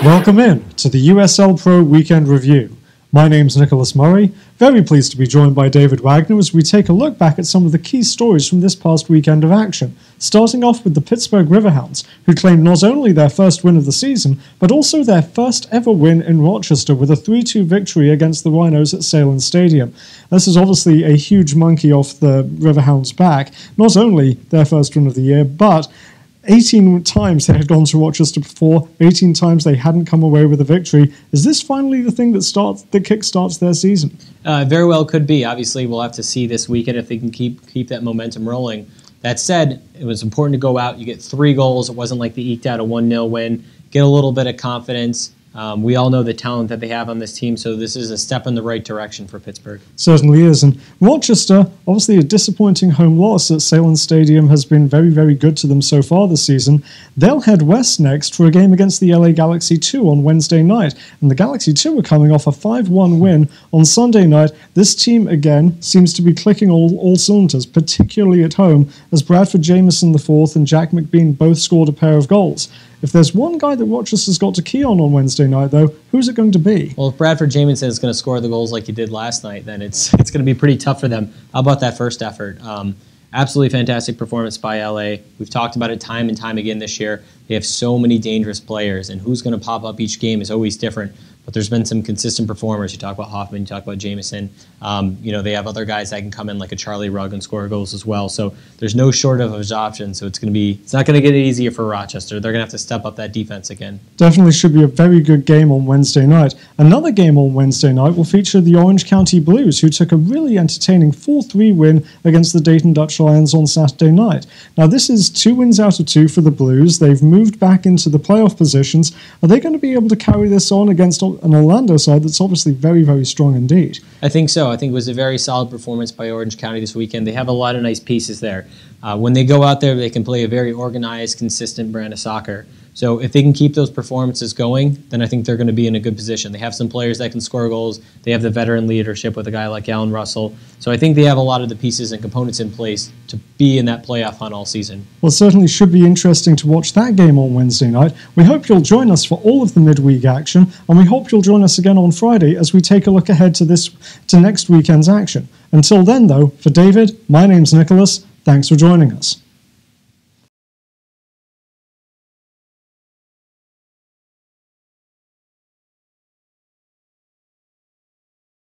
Welcome in to the USL Pro Weekend Review. My name's Nicholas Murray, very pleased to be joined by David Wagner as we take a look back at some of the key stories from this past weekend of action, starting off with the Pittsburgh Riverhounds, who claimed not only their first win of the season, but also their first ever win in Rochester with a 3-2 victory against the Rhinos at Salem Stadium. This is obviously a huge monkey off the Riverhounds' back, not only their first win of the year, but 18 times they had gone to Rochester before, 18 times they hadn't come away with a victory. Is this finally the thing that kickstarts their season? Very well could be. Obviously, we'll have to see this weekend if they can keep that momentum rolling. That said, it was important to go out. You get 3 goals. It wasn't like they eked out a 1-0 win. Get a little bit of confidence. We all know the talent that they have on this team, so this is a step in the right direction for Pittsburgh. Certainly is. And Rochester, obviously a disappointing home loss at Salem Stadium, has been very, very good to them so far this season. They'll head west next for a game against the LA Galaxy 2 on Wednesday night. And the Galaxy 2 are coming off a 5-1 win on Sunday night. This team, again, seems to be clicking all cylinders, particularly at home, as Bradford Jamieson IV and Jack McBean both scored a pair of goals. If there's one guy that Rochester's got to key on Wednesday night, though, who's it going to be? Well, if Bradford Jamieson is going to score the goals like he did last night, then it's going to be pretty tough for them. How about that first effort? Absolutely fantastic performance by LA. We've talked about it time and time again this year. They have so many dangerous players, and who's going to pop up each game is always different. But there's been some consistent performers. You talk about Hoffman, you talk about Jamieson. They have other guys that can come in like a Charlie Rugg and score goals as well. So there's no shortage of options. So it's not going to get easier for Rochester. They're going to have to step up that defense again. Definitely should be a very good game on Wednesday night. Another game on Wednesday night will feature the Orange County Blues, who took a really entertaining 4-3 win against the Dayton Dutch Lions on Saturday night. Now this is 2 wins out of 2 for the Blues. They've moved back into the playoff positions. Are they going to be able to carry this on against an Orlando side that's obviously very, very strong indeed? I think so. I think it was a very solid performance by Orange County this weekend. They have a lot of nice pieces there. When they go out there, they can play a very organized, consistent brand of soccer. So if they can keep those performances going, then I think they're going to be in a good position. They have some players that can score goals. They have the veteran leadership with a guy like Alan Russell. So I think they have a lot of the pieces and components in place to be in that playoff hunt all season. Well, it certainly should be interesting to watch that game on Wednesday night. We hope you'll join us for all of the midweek action, and we hope you'll join us again on Friday as we take a look ahead to next weekend's action. Until then, though, for David, my name's Nicholas. Thanks for joining us.